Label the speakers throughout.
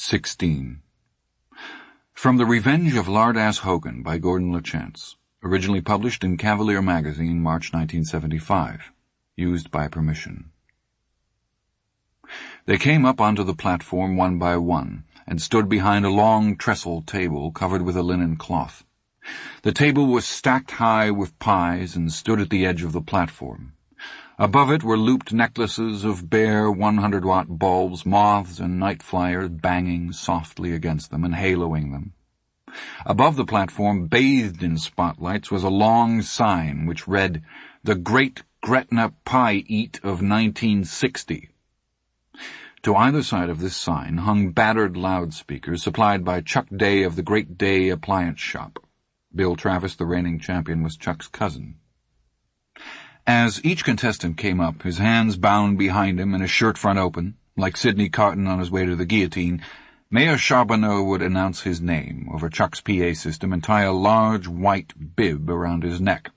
Speaker 1: 16. From The Revenge of Lardass Hogan by Gordon LaChance, originally published in Cavalier Magazine, March 1975. Used by permission. They came up onto the platform one by one, and stood behind a long trestle table covered with a linen cloth. The table was stacked high with pies and stood at the edge of the platform. Above it were looped necklaces of bare 100-watt bulbs, moths and night flyers banging softly against them and haloing them. Above the platform, bathed in spotlights, was a long sign which read, "The Great Gretna Pie Eat of 1960. To either side of this sign hung battered loudspeakers supplied by Chuck Day of the Great Day Appliance Shop. Bill Travis, the reigning champion, was Chuck's cousin. As each contestant came up, his hands bound behind him and his shirt front open, like Sidney Carton on his way to the guillotine, Mayor Charbonneau would announce his name over Chuck's PA system and tie a large white bib around his neck.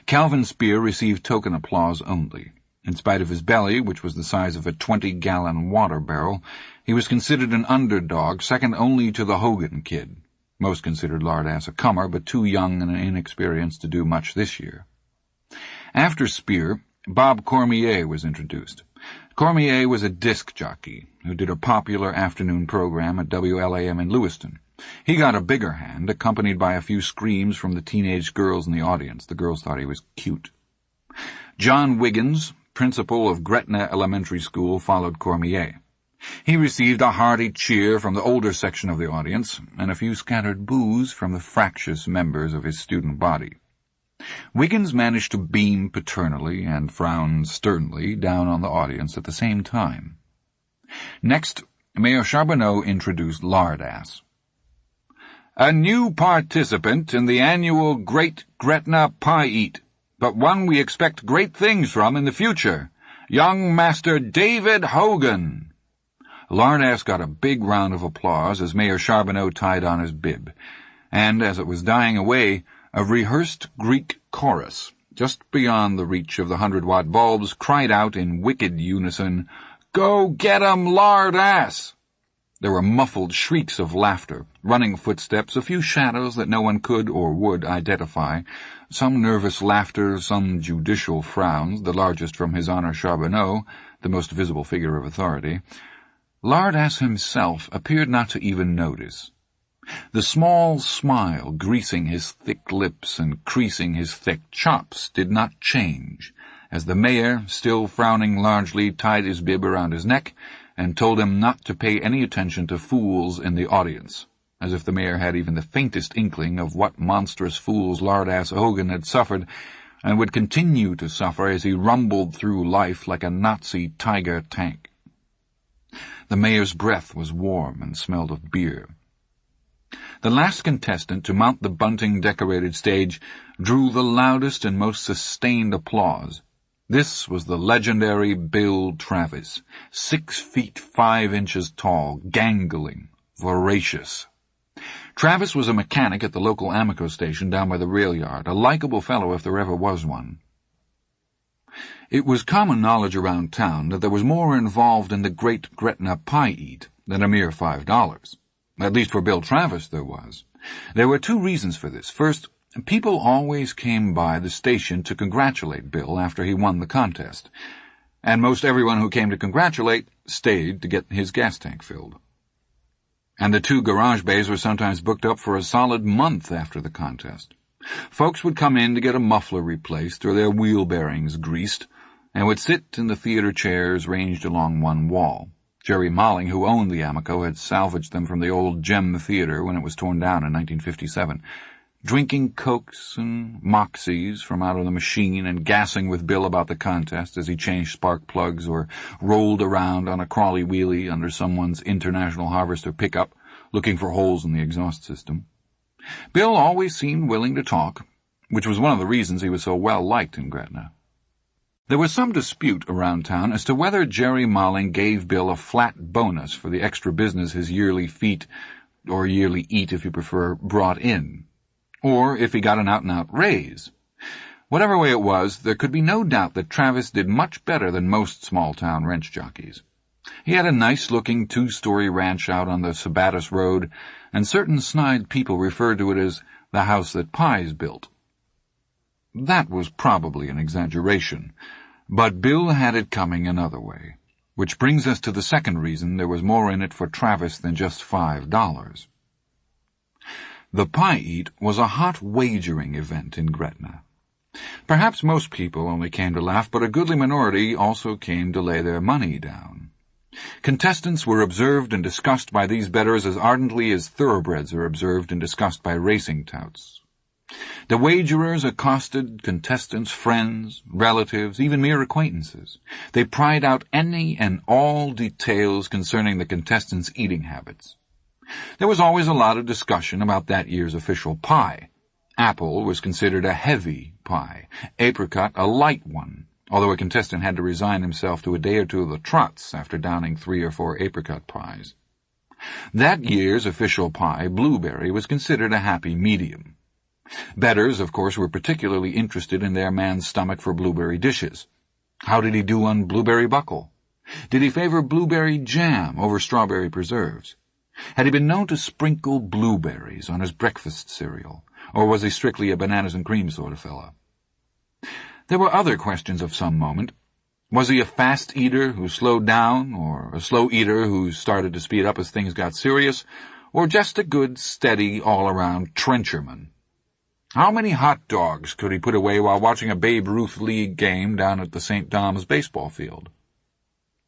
Speaker 1: Calvin Speer received token applause only. In spite of his belly, which was the size of a 20-gallon water barrel, he was considered an underdog, second only to the Hogan Kid. Most considered Lardass a comer, but too young and inexperienced to do much this year. After Speer, Bob Cormier was introduced. Cormier was a disc jockey who did a popular afternoon program at WLAM in Lewiston. He got a bigger hand, accompanied by a few screams from the teenage girls in the audience. The girls thought he was cute. John Wiggins, principal of Gretna Elementary School, followed Cormier. He received a hearty cheer from the older section of the audience and a few scattered boos from the fractious members of his student body. Wiggins managed to beam paternally and frown sternly down on the audience at the same time. Next, Mayor Charbonneau introduced Lardass. "A new participant in the annual Great Gretna Pie Eat, but one we expect great things from in the future, young Master David Hogan." Lardass got a big round of applause as Mayor Charbonneau tied on his bib, and as it was dying away, a rehearsed Greek chorus, just beyond the reach of the 100-watt bulbs, cried out in wicked unison, "Go get 'em, Lardass!" There were muffled shrieks of laughter, running footsteps, a few shadows that no one could or would identify, some nervous laughter, some judicial frowns, the largest from His Honor Charbonneau, the most visible figure of authority. Lardass himself appeared not to even notice. The small smile greasing his thick lips and creasing his thick chops did not change, as the mayor, still frowning largely, tied his bib around his neck and told him not to pay any attention to fools in the audience, as if the mayor had even the faintest inkling of what monstrous fools Lardass Hogan had suffered and would continue to suffer as he rumbled through life like a Nazi tiger tank. The mayor's breath was warm and smelled of beer. The last contestant to mount the bunting-decorated stage drew the loudest and most sustained applause. This was the legendary Bill Travis, 6 feet 5 inches tall, gangling, voracious. Travis was a mechanic at the local Amico station down by the rail yard, a likable fellow if there ever was one. It was common knowledge around town that there was more involved in the Great Gretna Pie Eat than a mere $5. At least for Bill Travis there was. There were 2 reasons for this. First, people always came by the station to congratulate Bill after he won the contest, and most everyone who came to congratulate stayed to get his gas tank filled. And the 2 garage bays were sometimes booked up for a solid month after the contest. Folks would come in to get a muffler replaced or their wheel bearings greased, and would sit in the theater chairs ranged along one wall. Jerry Molling, who owned the Amico, had salvaged them from the old Gem Theater when it was torn down in 1957, drinking Cokes and Moxies from out of the machine and gassing with Bill about the contest as he changed spark plugs or rolled around on a crawly wheelie under someone's International Harvester pickup, looking for holes in the exhaust system. Bill always seemed willing to talk, which was one of the reasons he was so well liked in Gretna. There was some dispute around town as to whether Jerry Molling gave Bill a flat bonus for the extra business his yearly feat, or yearly eat if you prefer, brought in, or if he got an out-and-out raise. Whatever way it was, there could be no doubt that Travis did much better than most small-town wrench jockeys. He had a nice-looking two-story ranch out on the Sabattis Road, and certain snide people referred to it as the house that Pies built. That was probably an exaggeration, but Bill had it coming another way, which brings us to the second reason there was more in it for Travis than just $5. The Pie-Eat was a hot wagering event in Gretna. Perhaps most people only came to laugh, but a goodly minority also came to lay their money down. Contestants were observed and discussed by these bettors as ardently as thoroughbreds are observed and discussed by racing touts. The wagerers accosted contestants' friends, relatives, even mere acquaintances. They pried out any and all details concerning the contestants' eating habits. There was always a lot of discussion about that year's official pie. Apple was considered a heavy pie, apricot a light one, although a contestant had to resign himself to a day or two of the trots after downing 3 or 4 apricot pies. That year's official pie, blueberry, was considered a happy medium. Bettors, of course, were particularly interested in their man's stomach for blueberry dishes. How did he do on blueberry buckle? Did he favor blueberry jam over strawberry preserves? Had he been known to sprinkle blueberries on his breakfast cereal, or was he strictly a bananas and cream sort of fellow? There were other questions of some moment. Was he a fast eater who slowed down, or a slow eater who started to speed up as things got serious, or just a good, steady, all-around trencherman? How many hot dogs could he put away while watching a Babe Ruth League game down at the St. Dom's baseball field?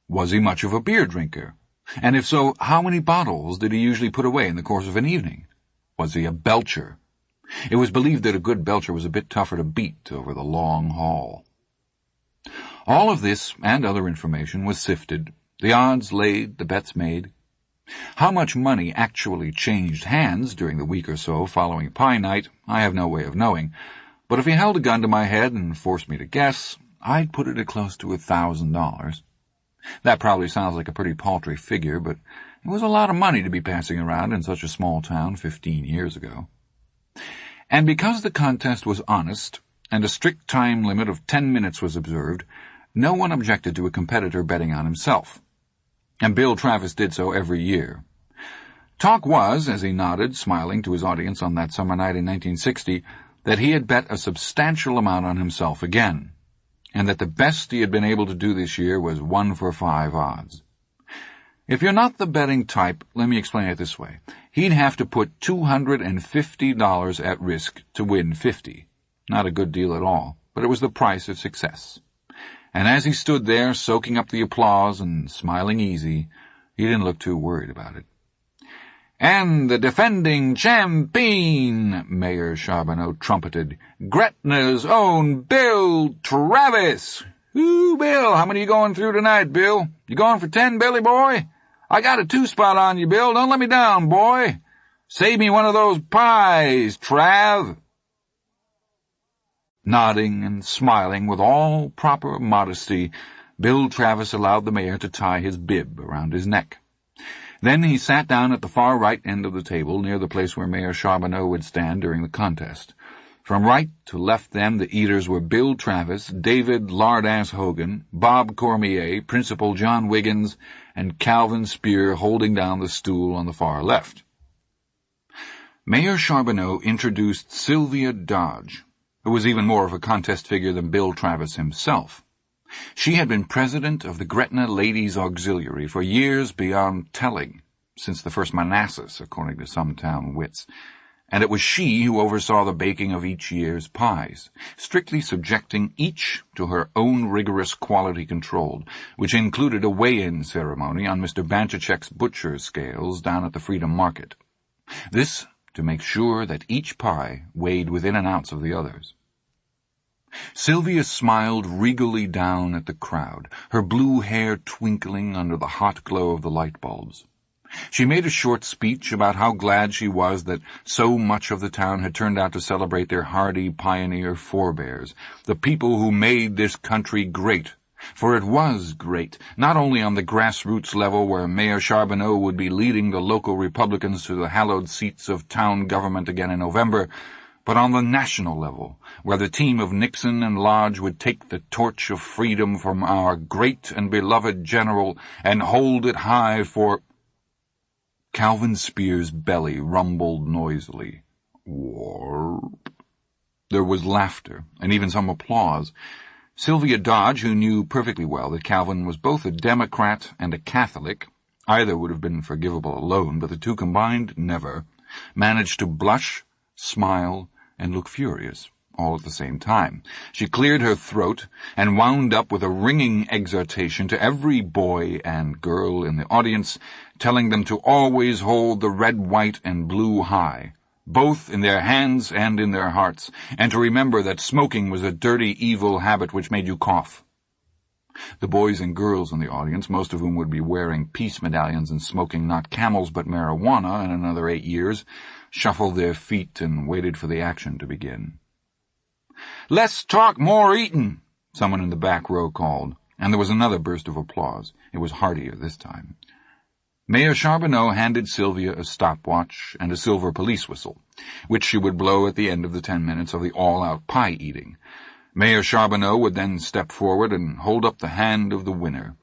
Speaker 1: Was he much of a beer drinker? And if so, how many bottles did he usually put away in the course of an evening? Was he a belcher? It was believed that a good belcher was a bit tougher to beat over the long haul. All of this and other information was sifted, the odds laid, the bets made. How much money actually changed hands during the week or so following Pie Night, I have no way of knowing, but if he held a gun to my head and forced me to guess, I'd put it at close to $1,000. That probably sounds like a pretty paltry figure, but it was a lot of money to be passing around in such a small town 15 years ago. And because the contest was honest, and a strict time limit of 10 minutes was observed, no one objected to a competitor betting on himself. And Bill Travis did so every year. Talk was, as he nodded, smiling to his audience on that summer night in 1960, that he had bet a substantial amount on himself again, and that the best he had been able to do this year was 1 for 5 odds. If you're not the betting type, let me explain it this way. He'd have to put $250 at risk to win 50. Not a good deal at all, but it was the price of success. And as he stood there, soaking up the applause and smiling easy, he didn't look too worried about it. And the defending champion, Mayor Charbonneau trumpeted, Gretna's own Bill Travis. Ooh, Bill, how many you going through tonight, Bill? You going for 10, Billy boy? I got a 2-spot on you, Bill. Don't let me down, boy. Save me one of those pies, Trav. Nodding and smiling with all proper modesty, Bill Travis allowed the mayor to tie his bib around his neck. Then he sat down at the far right end of the table, near the place where Mayor Charbonneau would stand during the contest. From right to left them, the eaters were Bill Travis, David Lardass Hogan, Bob Cormier, Principal John Wiggins, and Calvin Spear holding down the stool on the far left. Mayor Charbonneau introduced Sylvia Dodge, who was even more of a contest figure than Bill Travis himself. She had been president of the Gretna Ladies' Auxiliary for years beyond telling, since the first Manassas, according to some town wits, and it was she who oversaw the baking of each year's pies, strictly subjecting each to her own rigorous quality control, which included a weigh-in ceremony on Mr. Banchacek's butcher scales down at the Freedom Market. This to make sure that each pie weighed within an ounce of the others. Sylvia smiled regally down at the crowd, her blue hair twinkling under the hot glow of the light bulbs. She made a short speech about how glad she was that so much of the town had turned out to celebrate their hardy pioneer forebears, the people who made this country great. For it was great, not only on the grassroots level where Mayor Charbonneau would be leading the local Republicans to the hallowed seats of town government again in November, but on the national level, where the team of Nixon and Lodge would take the torch of freedom from our great and beloved general and hold it high for... Calvin Spear's belly rumbled noisily. Warp. There was laughter, and even some applause. Sylvia Dodge, who knew perfectly well that Calvin was both a Democrat and a Catholic, either would have been forgivable alone, but the two combined, never, managed to blush, smile, and look furious, all at the same time. She cleared her throat and wound up with a ringing exhortation to every boy and girl in the audience, telling them to always hold the red, white, and blue high, both in their hands and in their hearts, and to remember that smoking was a dirty, evil habit which made you cough. The boys and girls in the audience, most of whom would be wearing peace medallions and smoking not camels but marijuana in another 8 years, shuffled their feet and waited for the action to begin. "Let's talk more eatin'," someone in the back row called, and there was another burst of applause. It was heartier this time. Mayor Charbonneau handed Sylvia a stopwatch and a silver police whistle, which she would blow at the end of the 10 minutes of the all-out pie eating. Mayor Charbonneau would then step forward and hold up the hand of the winner.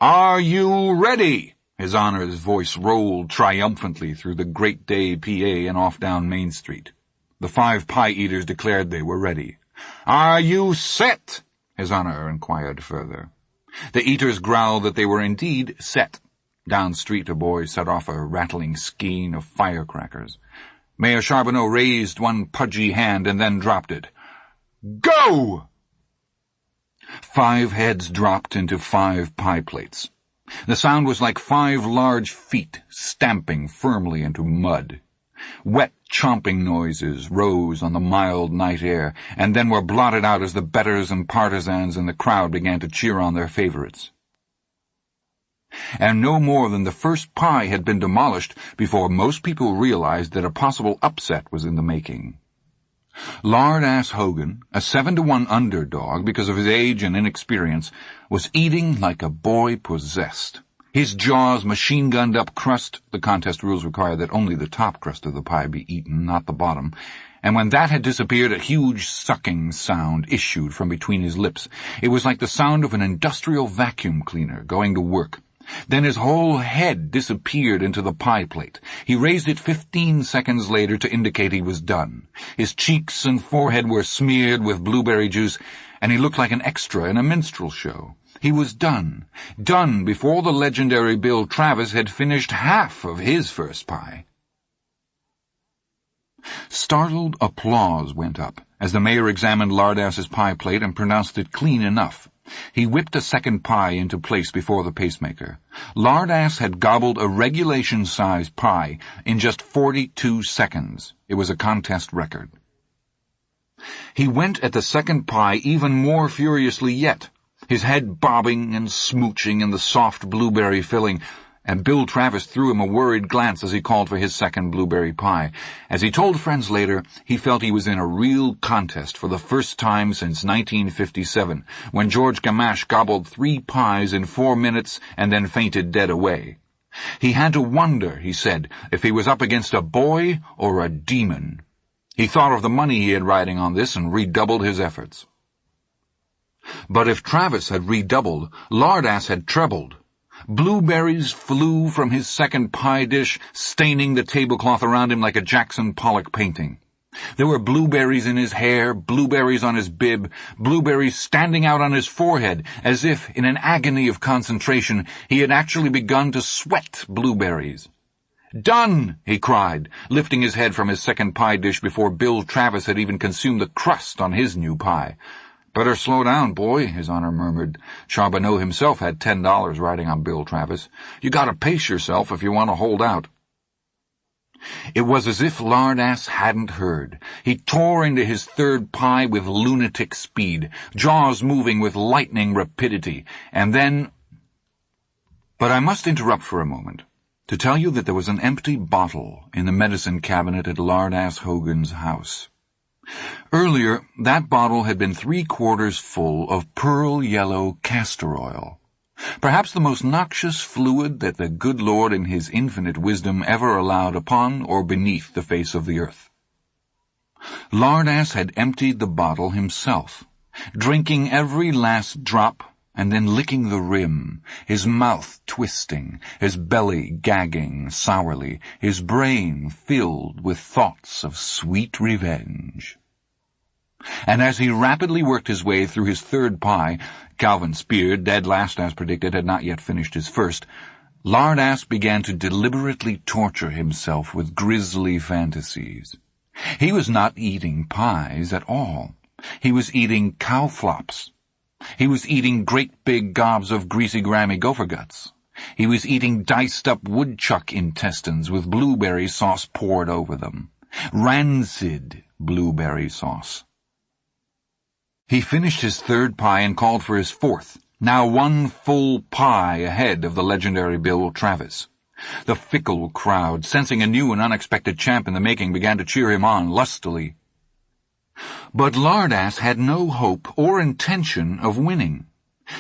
Speaker 1: "Are you ready?" His Honor's voice rolled triumphantly through the Great Day PA and off down Main Street. The 5 pie-eaters declared they were ready. "Are you set?" His Honor inquired further. The eaters growled that they were indeed set. Down street a boy set off a rattling skein of firecrackers. Mayor Charbonneau raised one pudgy hand and then dropped it. "Go!" 5 heads dropped into 5 pie plates. The sound was like 5 large feet stamping firmly into mud. Wet, chomping noises rose on the mild night air, and then were blotted out as the betters and partisans in the crowd began to cheer on their favorites. And no more than the first pie had been demolished before most people realized that a possible upset was in the making. Lard-ass Hogan, a 7-to-1 underdog because of his age and inexperience, was eating like a boy possessed. His jaws machine-gunned up crust. The contest rules require that only the top crust of the pie be eaten, not the bottom. And when that had disappeared, a huge sucking sound issued from between his lips. It was like the sound of an industrial vacuum cleaner going to work. Then his whole head disappeared into the pie plate. He raised it 15 seconds later to indicate he was done. His cheeks and forehead were smeared with blueberry juice, and he looked like an extra in a minstrel show. He was done. Done before the legendary Bill Travis had finished half of his first pie. Startled applause went up as the mayor examined Lardass's pie plate and pronounced it clean enough. He whipped a second pie into place before the pacemaker. Lardass had gobbled a regulation-size pie in just 42 seconds. It was a contest record. He went at the second pie even more furiously yet, his head bobbing and smooching in the soft blueberry filling, and Bill Travis threw him a worried glance as he called for his second blueberry pie. As he told friends later, he felt he was in a real contest for the first time since 1957, when George Gamache gobbled 3 pies in 4 minutes and then fainted dead away. He had to wonder, he said, if he was up against a boy or a demon. He thought of the money he had riding on this and redoubled his efforts. But if Travis had redoubled, Lardass had trebled. Blueberries flew from his second pie dish, staining the tablecloth around him like a Jackson Pollock painting. There were blueberries in his hair, blueberries on his bib, blueberries standing out on his forehead, as if, in an agony of concentration, he had actually begun to sweat blueberries. "Done!" he cried, lifting his head from his second pie dish before Bill Travis had even consumed the crust on his new pie. "Better slow down, boy," His Honor murmured. Charbonneau himself had $10 riding on Bill Travis. "You gotta pace yourself if you want to hold out." It was as if Lardass hadn't heard. He tore into his third pie with lunatic speed, jaws moving with lightning rapidity, and then... But I must interrupt for a moment to tell you that there was an empty bottle in the medicine cabinet at Lardass Hogan's house. Earlier, that bottle had been 3/4 full of pearl-yellow castor oil, perhaps the most noxious fluid that the good Lord in his infinite wisdom ever allowed upon or beneath the face of the earth. Lardass had emptied the bottle himself, drinking every last drop and then licking the rim, his mouth twisting, his belly gagging sourly, his brain filled with thoughts of sweet revenge. And as he rapidly worked his way through his third pie, Calvin Speer, dead last as predicted, had not yet finished his first, Lardass began to deliberately torture himself with grisly fantasies. He was not eating pies at all. He was eating cow flops. He was eating great big gobs of greasy grimy gopher guts. He was eating diced-up woodchuck intestines with blueberry sauce poured over them. Rancid blueberry sauce. He finished his third pie and called for his fourth, now one full pie ahead of the legendary Bill Travis. The fickle crowd, sensing a new and unexpected champ in the making, began to cheer him on lustily. But Lardass had no hope or intention of winning.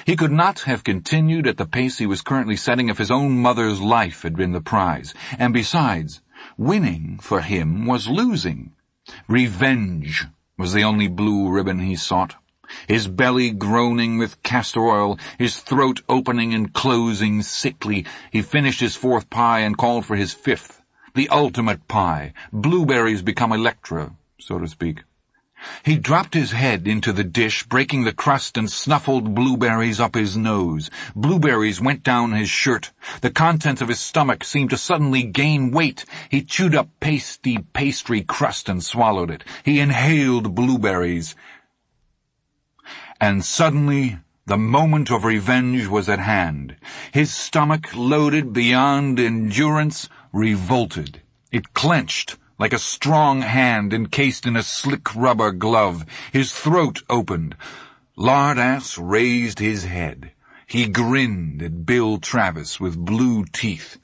Speaker 1: He could not have continued at the pace he was currently setting if his own mother's life had been the prize, and besides, winning for him was losing. Revenge was the only blue ribbon he sought. His belly groaning with castor oil, his throat opening and closing sickly, he finished his fourth pie and called for his fifth, the ultimate pie, blueberries become Electra, so to speak. He dropped his head into the dish, breaking the crust, and snuffled blueberries up his nose. Blueberries went down his shirt. The contents of his stomach seemed to suddenly gain weight. He chewed up pasty pastry crust and swallowed it. He inhaled blueberries. And suddenly the moment of revenge was at hand. His stomach, loaded beyond endurance, revolted. It clenched like a strong hand encased in a slick rubber glove. His throat opened. Lardass raised his head. He grinned at Bill Travis with blue teeth.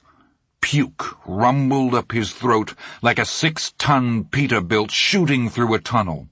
Speaker 1: Puke rumbled up his throat like a 6-ton Peterbilt shooting through a tunnel.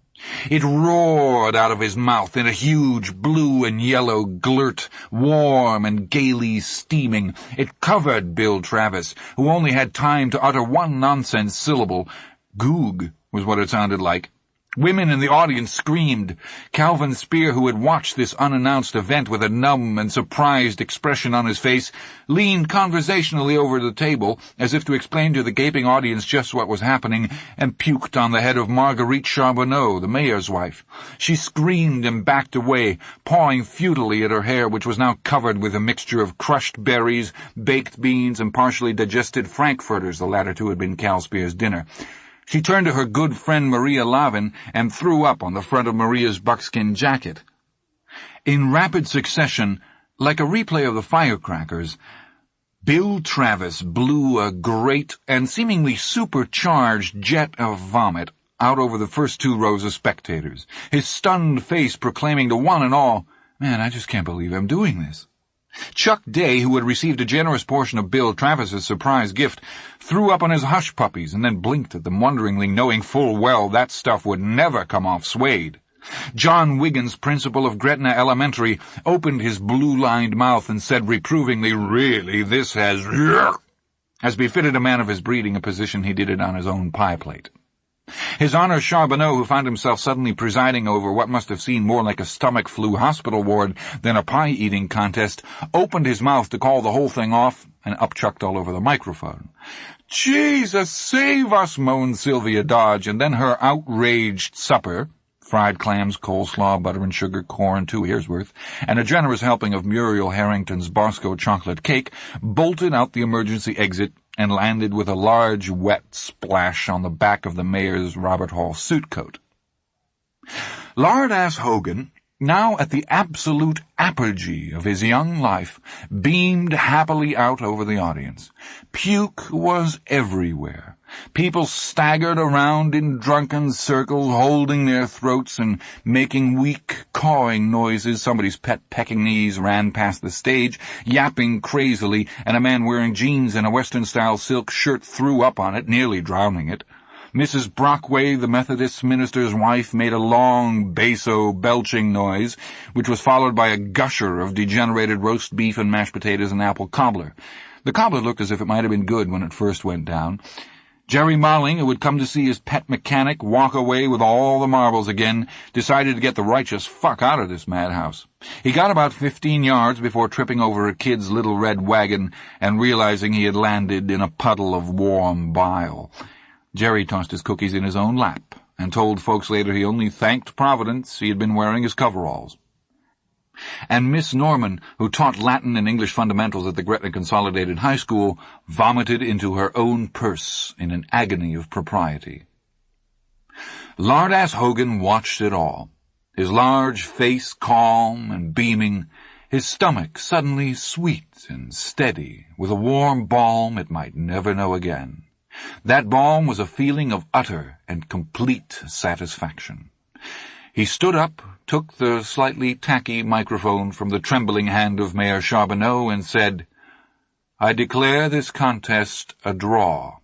Speaker 1: It roared out of his mouth in a huge blue and yellow glurt, warm and gaily steaming. It covered Bill Travis, who only had time to utter one nonsense syllable. Goog was what it sounded like. Women in the audience screamed. Calvin Speer, who had watched this unannounced event with a numb and surprised expression on his face, leaned conversationally over the table, as if to explain to the gaping audience just what was happening, and puked on the head of Marguerite Charbonneau, the mayor's wife. She screamed and backed away, pawing futilely at her hair, which was now covered with a mixture of crushed berries, baked beans, and partially digested frankfurters, the latter two had been Cal Speer's dinner. She turned to her good friend Maria Lavin and threw up on the front of Maria's buckskin jacket. In rapid succession, like a replay of the firecrackers, Bill Travis blew a great and seemingly supercharged jet of vomit out over the first two rows of spectators, his stunned face proclaiming to one and all, "Man, I just can't believe I'm doing this." Chuck Day, who had received a generous portion of Bill Travis's surprise gift, threw up on his hush puppies and then blinked at them wonderingly, knowing full well that stuff would never come off suede. John Wiggins, principal of Gretna Elementary, opened his blue-lined mouth and said reprovingly, "Really, this has—" As befitted a man of his breeding, a position he did it on his own pie plate. His Honor Charbonneau, who found himself suddenly presiding over what must have seemed more like a stomach flu hospital ward than a pie-eating contest, opened his mouth to call the whole thing off and upchucked all over the microphone. "Jesus, save us," moaned Sylvia Dodge, and then her outraged supper, fried clams, coleslaw, butter and sugar, corn, 2 ears' worth, and a generous helping of Muriel Harrington's Bosco chocolate cake, bolted out the emergency exit and landed with a large wet splash on the back of the mayor's Robert Hall suit coat. Lardass Hogan, now at the absolute apogee of his young life, beamed happily out over the audience. Puke was everywhere. People staggered around in drunken circles, holding their throats and making weak, cawing noises. Somebody's pet Pekingese ran past the stage, yapping crazily, and a man wearing jeans and a Western-style silk shirt threw up on it, nearly drowning it. Mrs. Brockway, the Methodist minister's wife, made a long, basso-belching noise, which was followed by a gusher of degenerated roast beef and mashed potatoes and apple cobbler. The cobbler looked as if it might have been good when it first went down. Jerry Marling, who had come to see his pet mechanic walk away with all the marbles again, decided to get the righteous fuck out of this madhouse. He got about 15 yards before tripping over a kid's little red wagon and realizing he had landed in a puddle of warm bile. Jerry tossed his cookies in his own lap and told folks later he only thanked Providence he had been wearing his coveralls. And Miss Norman, who taught Latin and English fundamentals at the Gretna Consolidated High School, vomited into her own purse in an agony of propriety. Lardass Hogan watched it all, his large face calm and beaming, his stomach suddenly sweet and steady, with a warm balm it might never know again. That balm was a feeling of utter and complete satisfaction. He stood up, took the slightly tacky microphone from the trembling hand of Mayor Charbonneau and said, "I declare this contest a draw."